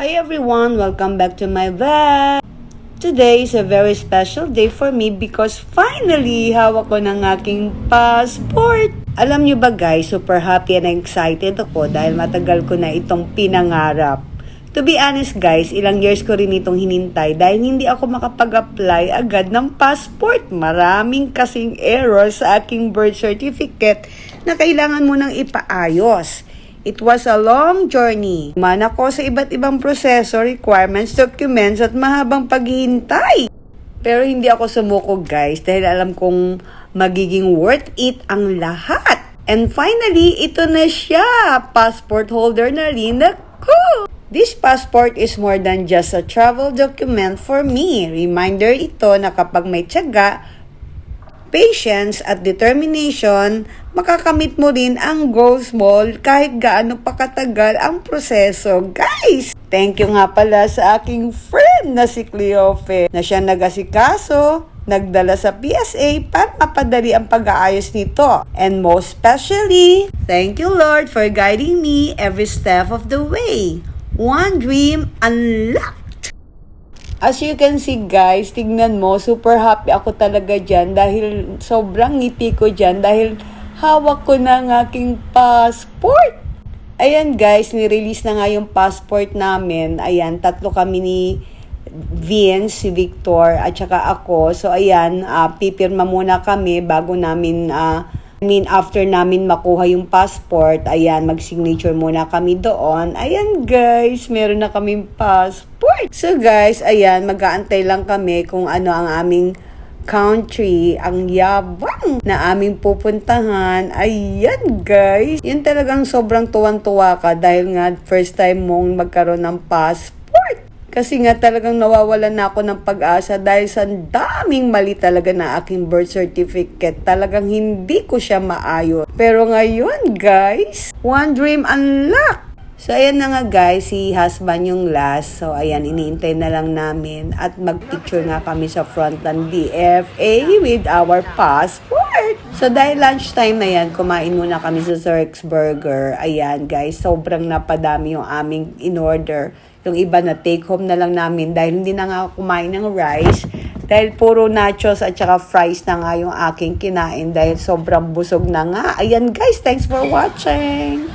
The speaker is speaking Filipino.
Hi everyone! Welcome back to my vlog! Today is a very special day for me because finally, hawak ko ng aking passport! Alam nyo ba guys, super happy and excited ako dahil matagal ko na itong pinangarap. To be honest guys, ilang years ko rin itong hinintay dahil hindi ako makapag-apply agad ng passport. Maraming kasing error sa aking birth certificate na kailangan mo nang ipaayos. It was a long journey. Man ako sa iba't ibang proseso, requirements, documents at mahabang paghihintay. Pero hindi ako sumuko guys dahil alam kong magiging worth it ang lahat. And finally, ito na siya. Passport holder na rin ako. This passport is more than just a travel document for me. Reminder ito na kapag may tiyaga, patience at determination, makakamit mo rin ang goals mo kahit gaano pa katagal ang proseso. Guys, thank you nga pala sa aking friend na si Cleofe na siya nag-asikaso, nagdala sa PSA para mapadali ang pag-aayos nito. And most especially, thank you Lord for guiding me every step of the way. One dream unlocked! As you can see guys, tignan mo, super happy ako talaga dyan dahil sobrang ngiti ko dyan dahil hawak ko na ang aking passport. Ayan guys, nirelease na nga yung passport namin. Ayan, tatlo kami ni Vince, si Victor at saka ako. So ayan, pipirma muna kami bago namin after namin makuha yung passport, ayan, mag-signature muna kami doon. Ayan guys, meron na kaming passport. So guys, ayan, mag-aantay lang kami kung ano ang aming country, ang yabang na aming pupuntahan. Ayan guys, yun talagang sobrang tuwan-tuwa ka dahil nga first time mong magkaroon ng passport. Kasi nga talagang nawawalan na ako ng pag-asa dahil sa daming mali talaga na aking birth certificate. Talagang hindi ko siya maayos. Pero ngayon guys, one dream unlocked! So ayan na nga guys, si husband yung last. So ayan, iniintay na lang namin at mag-picture nga kami sa front ng DFA with our passport. So dahil lunchtime na yan, kumain muna kami sa Zerk's Burger. Ayan guys, sobrang napadami yung aming in-order. Yung iba na take home na lang namin dahil hindi na nga ako kumain ng rice. Dahil puro nachos at saka fries na nga yung aking kinain dahil sobrang busog na nga. Ayan guys, thanks for watching!